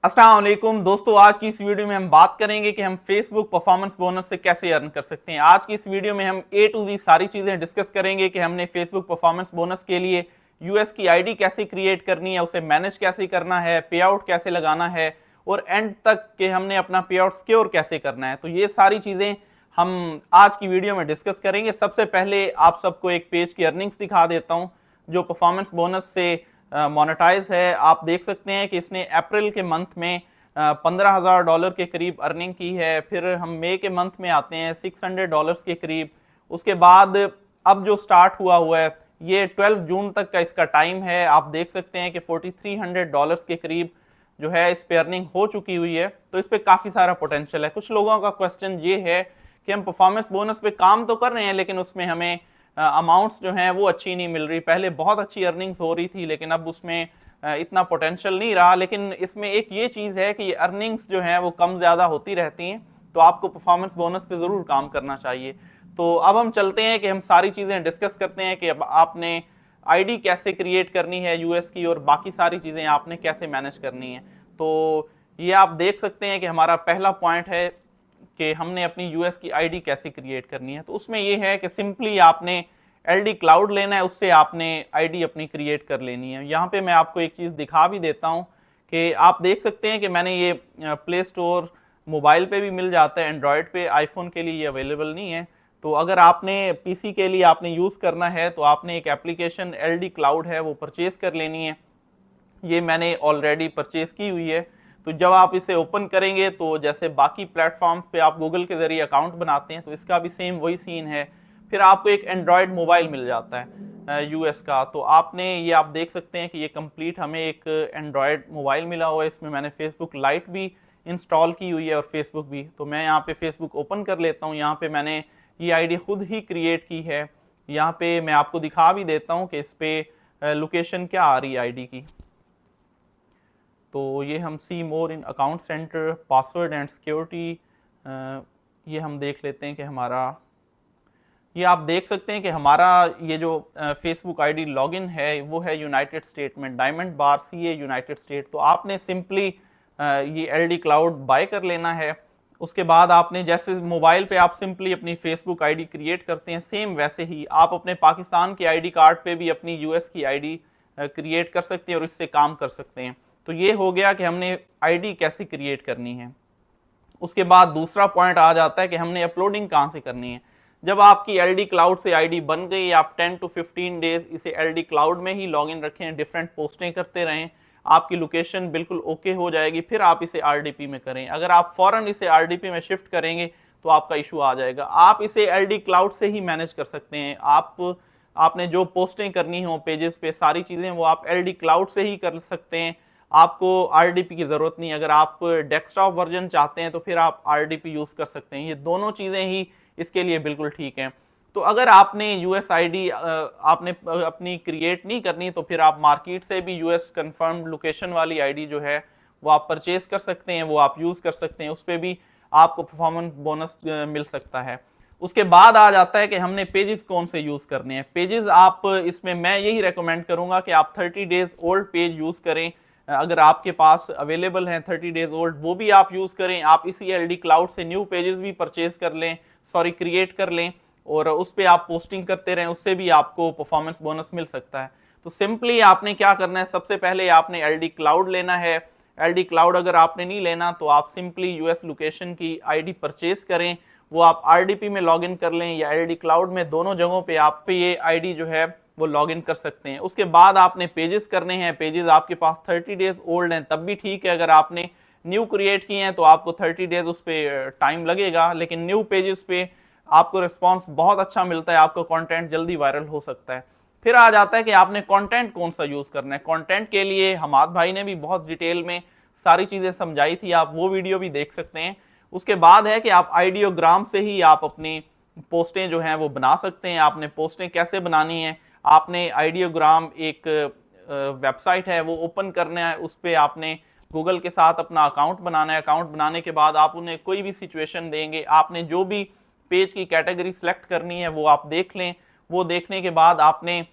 अस्सलाम वालेकुम दोस्तों, आज की इस वीडियो में हम बात करेंगे कि हम फेसबुक परफॉर्मेंस बोनस से कैसे अर्न कर सकते हैं। आज की इस वीडियो में हम ए टू जी सारी चीजें डिस्कस करेंगे कि हमने फेसबुक परफॉर्मेंस बोनस के लिए यूएस की आईडी कैसे क्रिएट करनी है, उसे मैनेज कैसे करना है, पे आउट कैसे लगाना है और एंड तक के हमने अपना पे आउट सिक्योर कैसे करना है। तो ये सारी चीजें हम आज की वीडियो में डिस्कस करेंगे। सबसे पहले आप सबको एक पेज की अर्निंग्स दिखा देता हूं जो परफॉर्मेंस बोनस से मोनेटाइज है। आप देख सकते हैं कि इसने अप्रैल के मंथ में $15,000 के करीब अर्निंग की है। फिर हम मई के मंथ में आते हैं $600 के करीब। उसके बाद अब जो स्टार्ट हुआ है ये 12 जून तक का इसका टाइम है। आप देख सकते हैं कि $4,300 के करीब जो है इस पे अर्निंग हो चुकी हुई है। तो इस पे काफी सारा पोटेंशियल है। कुछ लोगों का क्वेश्चन ये है कि हम परफॉर्मेंस बोनस पे काम तो कर रहे हैं लेकिन उसमें हमें अमाउंट्स जो हैं वो अच्छी नहीं मिल रही। पहले बहुत अच्छी अर्निंग्स हो रही थी लेकिन अब उसमें इतना पोटेंशियल नहीं रहा। लेकिन इसमें एक ये चीज़ है कि ये अर्निंग्स जो हैं वो कम ज़्यादा होती रहती हैं, तो आपको परफॉर्मेंस बोनस पे ज़रूर काम करना चाहिए। तो अब हम चलते हैं कि हम सारी चीज़ें डिस्कस करते हैं कि अब आपने आईडी कैसे क्रिएट करनी है यूएस की और बाकी सारी चीज़ें आपने कैसे मैनेज करनी है। तो ये आप देख सकते हैं कि हमारा पहला पॉइंट है कि हमने अपनी यूएस की आईडी कैसे क्रिएट करनी है। तो उसमें यह है कि सिंपली आपने एलडी क्लाउड लेना है, उससे आपने आईडी अपनी क्रिएट कर लेनी है। यहाँ पे मैं आपको एक चीज़ दिखा भी देता हूँ कि आप देख सकते हैं कि मैंने ये प्ले स्टोर मोबाइल पे भी मिल जाता है, एंड्रॉयड पे, आईफोन के लिए ये अवेलेबल नहीं है। तो अगर आपने पीसी के लिए आपने यूज़ करना है तो आपने एक एप्लीकेशन एलडी क्लाउड है वो परचेज कर लेनी है। ये मैंने ऑलरेडी परचेज की हुई है। तो जब आप इसे ओपन करेंगे तो जैसे बाकी प्लेटफॉर्म्स पे आप गूगल के जरिए अकाउंट बनाते हैं तो इसका भी सेम वही सीन है। फिर आपको एक एंड्रॉयड मोबाइल मिल जाता है यूएस का। तो आपने ये आप देख सकते हैं कि ये कंप्लीट हमें एक एंड्रॉयड मोबाइल मिला हुआ है। इसमें मैंने फेसबुक लाइट भी इंस्टॉल की हुई है और फेसबुक भी। तो मैं यहाँ पे फेसबुक ओपन कर लेता हूँ। यहाँ पे मैंने ये आईडी खुद ही क्रिएट की है। यहाँ पे मैं आपको दिखा भी देता हूँ कि इस पे लोकेशन क्या आ रही है आईडी की। तो ये हम see more in account centre, password and security, ये हम देख लेते हैं कि हमारा, ये आप देख सकते हैं कि हमारा ये जो फेसबुक आईडी लॉगिन है वो है यूनाइटेड स्टेट में, डायमंड बार CA यूनाइटेड स्टेट। तो आपने सिंपली ये एलडी क्लाउड बाय कर लेना है। उसके बाद आपने जैसे मोबाइल पे आप सिंपली अपनी फेसबुक आईडी क्रिएट करते हैं, सेम वैसे ही आप अपने पाकिस्तान के आईडी कार्ड पे भी अपनी यूएस की आईडी क्रिएट कर सकते हैं और इससे काम कर सकते हैं। तो ये हो गया कि हमने आईडी कैसे क्रिएट करनी है। उसके बाद दूसरा पॉइंट आ जाता है कि हमने अपलोडिंग कहाँ से करनी है। जब आपकी एलडी क्लाउड से आईडी बन गई, आप 10 to 15 डेज इसे एलडी क्लाउड में ही लॉगिन रखें, डिफरेंट पोस्टें करते रहें, आपकी लोकेशन बिल्कुल ओके हो जाएगी। फिर आप इसे आरडीपी में करें। अगर आप फौरन इसे आरडीपी में शिफ्ट करेंगे तो आपका इशू आ जाएगा। आप इसे एलडी क्लाउड से ही मैनेज कर सकते हैं। आपने जो पोस्टें करनी हो पेजेस पे, सारी चीज़ें वो आप एलडी क्लाउड से ही कर सकते हैं। आपको आरडीपी की ज़रूरत नहीं। अगर आप डेस्कटॉप वर्जन चाहते हैं तो फिर आप आरडीपी यूज़ कर सकते हैं। ये दोनों चीज़ें ही इसके लिए बिल्कुल ठीक हैं। तो अगर आपने यूएस आईडी आपने अपनी क्रिएट नहीं करनी तो फिर आप मार्केट से भी यूएस कंफर्म्ड लोकेशन वाली आईडी जो है वो आप परचेज कर सकते हैं, वो आप यूज़ कर सकते हैं। उस पर भी आपको परफॉर्मेंस बोनस मिल सकता है। उसके बाद आ जाता है कि हमने पेजेस कौन से यूज़ करने हैं। पेजेस आप इसमें मैं यही रेकमेंड करूंगा कि आप 30 डेज ओल्ड पेज यूज़ करें। अगर आपके पास अवेलेबल हैं 30 डेज ओल्ड, वो भी आप यूज़ करें। आप इसी एलडी क्लाउड से न्यू पेजेस भी परचेज कर लें, क्रिएट कर लें और उस पर आप पोस्टिंग करते रहें, उससे भी आपको परफॉर्मेंस बोनस मिल सकता है। तो सिंपली आपने क्या करना है, सबसे पहले आपने एलडी क्लाउड लेना है। एलडी क्लाउड अगर आपने नहीं लेना तो आप सिंपली यूएस लोकेशन की आईडी परचेज करें, वो आप आरडीपी में लॉगिन कर लें या एलडी क्लाउड में, दोनों जगहों पे आप पे ये आईडी जो है वो लॉगिन कर सकते हैं। उसके बाद आपने पेजेस करने हैं। पेजेस आपके पास 30 डेज ओल्ड हैं तब भी ठीक है। अगर आपने न्यू क्रिएट किए हैं तो आपको 30 डेज उस पर टाइम लगेगा, लेकिन न्यू पेजेस पे आपको रिस्पांस बहुत अच्छा मिलता है, आपका कंटेंट जल्दी वायरल हो सकता है। फिर आ जाता है कि आपने कंटेंट कौन सा यूज करना है। कंटेंट के लिए हमाद भाई ने भी बहुत डिटेल में सारी चीजें समझाई थी, आप वो वीडियो भी देख सकते हैं। उसके बाद है कि आप आइडियोग्राम से ही आप अपनी पोस्टें जो हैं वो बना सकते हैं। आपने पोस्टें कैसे बनानी है, आपने आइडियोग्राम एक वेबसाइट है वो ओपन करना है, उस पर आपने गूगल के साथ अपना अकाउंट बनाना है। अकाउंट बनाने के बाद आप उन्हें कोई भी सिचुएशन देंगे, आपने जो भी पेज की कैटेगरी सेलेक्ट करनी है वो आप देख लें। वो देखने के बाद आपने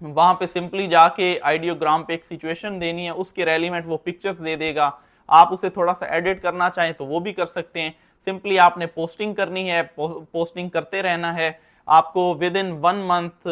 वहां पे सिंपली जाके आइडियोग्राम पे एक सिचुएशन देनी है, उसके रेलिवेंट वो पिक्चर्स दे देगा। आप उसे थोड़ा सा एडिट करना चाहें तो वो भी कर सकते हैं। सिंपली आपने पोस्टिंग करनी है, पोस्टिंग करते रहना है। आपको विद इन 1 मंथ,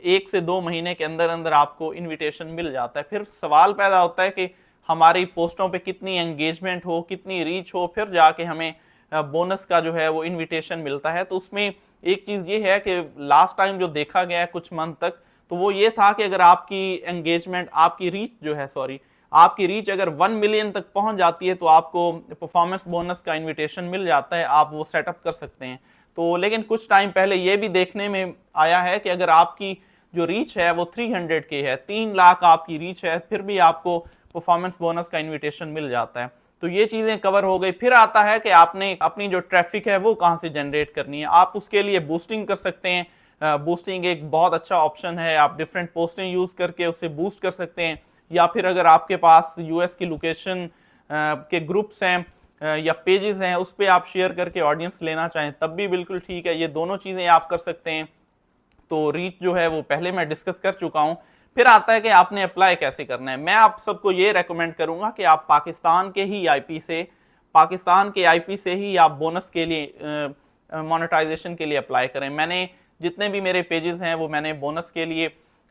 1 से 2 महीने के अंदर अंदर आपको इनविटेशन मिल जाता है। फिर सवाल पैदा होता है कि हमारी पोस्टों पे कितनी एंगेजमेंट हो, कितनी रीच हो, फिर जाके हमें बोनस का जो है वो इनविटेशन मिलता है। तो उसमें एक चीज ये है कि लास्ट टाइम जो देखा गया है कुछ मंथ तक, तो वो ये था कि अगर आपकी एंगेजमेंट, आपकी रीच जो है, आपकी रीच अगर 1 मिलियन तक पहुंच जाती है तो आपको परफॉर्मेंस बोनस का इनविटेशन मिल जाता है, आप वो सेटअप कर सकते हैं। तो लेकिन कुछ टाइम पहले ये भी देखने में आया है कि अगर आपकी जो रीच है वो 300K है, 3 लाख आपकी रीच है, फिर भी आपको परफॉर्मेंस बोनस का इनविटेशन मिल जाता है। तो ये चीजें कवर हो गई। फिर आता है कि आपने अपनी जो ट्रैफिक है वो कहां से जनरेट करनी है। आप उसके लिए बूस्टिंग कर सकते हैं। बूस्टिंग एक बहुत अच्छा ऑप्शन है, आप डिफरेंट पोस्टिंग यूज करके उसे बूस्ट कर सकते हैं। या फिर अगर आपके पास यूएस की लोकेशन के ग्रुप्स हैं या पेजेस हैं, उस पर आप शेयर करके ऑडियंस लेना चाहें तब भी बिल्कुल ठीक है। ये दोनों चीजें आप कर सकते हैं। तो रीच जो है वो पहले मैं डिस्कस कर चुका हूं। फिर आता है कि आपने अप्लाई कैसे करना है। मैं आप सबको ये रेकमेंड करूंगा कि आप पाकिस्तान के आईपी से ही आप बोनस के लिए, मोनेटाइजेशन के लिए अप्लाई करें। मैंने जितने भी मेरे पेजेस हैं वो मैंने बोनस के लिए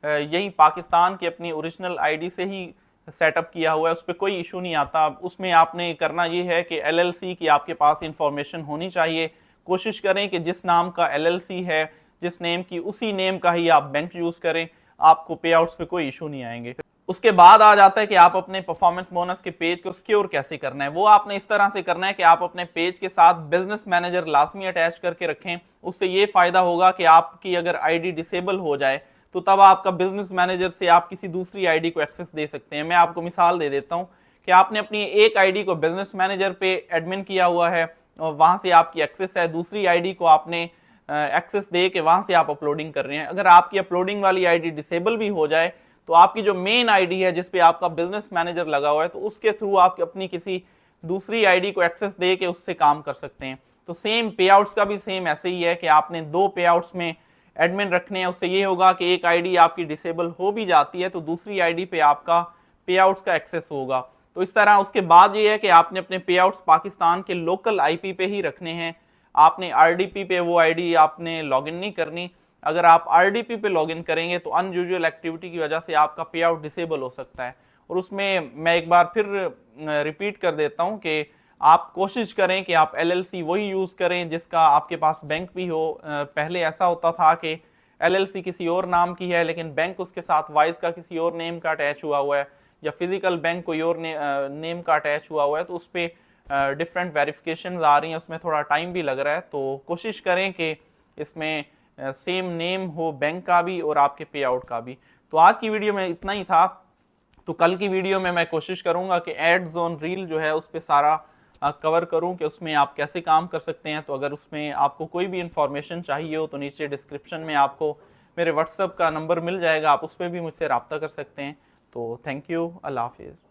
यही पाकिस्तान की अपनी ओरिजिनल आईडी से ही सेटअप किया हुआ है, उस पर कोई इशू नहीं आता। उसमें आपने करना ये है कि एलएलसी की आपके पास इंफॉर्मेशन होनी चाहिए। कोशिश करें कि जिस नाम का एलएलसी है, जिस नेम की, उसी नेम का ही आप बैंक यूज करें, आपको पे आउट्स पे कोई इशू नहीं आएंगे। उसके बाद आ जाता है कि आप अपने परफॉर्मेंस बोनस के पेज को सिक्योर कैसे करना है। वो आपने इस तरह से करना है कि आप अपने पेज के साथ बिजनेस मैनेजर लाजमी अटैच करके रखें। उससे ये फायदा होगा कि आपकी अगर आईडी डिसेबल हो जाए तो तब आपका बिजनेस मैनेजर से आप किसी दूसरी आईडी को एक्सेस दे सकते हैं। मैं आपको मिसाल दे देता हूं कि आपने अपनी एक आईडी को बिजनेस मैनेजर पे एडमिन किया हुआ है और वहां से आपकी एक्सेस है, दूसरी आईडी को आपने एक्सेस दे के वहां से आप अपलोडिंग कर रहे हैं। अगर आपकी अपलोडिंग वाली आईडी डिसेबल भी हो जाए तो आपकी जो मेन आईडी है जिसपे आपका बिजनेस मैनेजर लगा हुआ है, तो उसके थ्रू आप अपनी किसी दूसरी आईडी को एक्सेस दे के उससे काम कर सकते हैं। तो सेम पे आउट्स का भी सेम ऐसे ही है कि आपने 2 पे आउट्स में एडमिन रखने हैं। उससे ये होगा कि एक आईडी आपकी डिसेबल हो भी जाती है तो दूसरी आईडी पे आपका पे आउट्स का एक्सेस होगा। तो इस तरह उसके बाद ये है कि आपने अपने पे आउट्स पाकिस्तान के लोकल आईपी पे ही रखने हैं। आपने आरडीपी पे वो आईडी आपने लॉगिन नहीं करनी। अगर आप आरडीपी पे लॉगिन करेंगे तो अनयूजुअल एक्टिविटी की वजह से आपका पे आउट डिसेबल हो सकता है। और उसमें मैं एक बार फिर रिपीट कर देता हूं कि आप कोशिश करें कि आप एलएलसी वही यूज करें जिसका आपके पास बैंक भी हो। पहले ऐसा होता था कि एलएलसी किसी और नाम की है लेकिन बैंक उसके साथ वाइज का किसी और नेम का अटैच हुआ हुआ है, या फिजिकल बैंक कोई और नेम का अटैच हुआ हुआ है, तो उस पर डिफरेंट वेरिफिकेशन आ रही हैं, उसमें थोड़ा टाइम भी लग रहा है। तो कोशिश करें कि इसमें सेम नेम हो बैंक का भी और आपके पे आउट का भी। तो आज की वीडियो में इतना ही था। तो कल की वीडियो में मैं कोशिश करूंगा कि एड जोन रील जो है उस पर सारा कवर करूं कि उसमें आप कैसे काम कर सकते हैं। तो अगर उसमें आपको कोई भी इंफॉर्मेशन चाहिए हो तो नीचे डिस्क्रिप्शन में आपको मेरे व्हाट्सएप का नंबर मिल जाएगा, आप उस पर भी मुझसे रब्ता कर सकते हैं। तो थैंक यू, अल्लाह हाफिज़।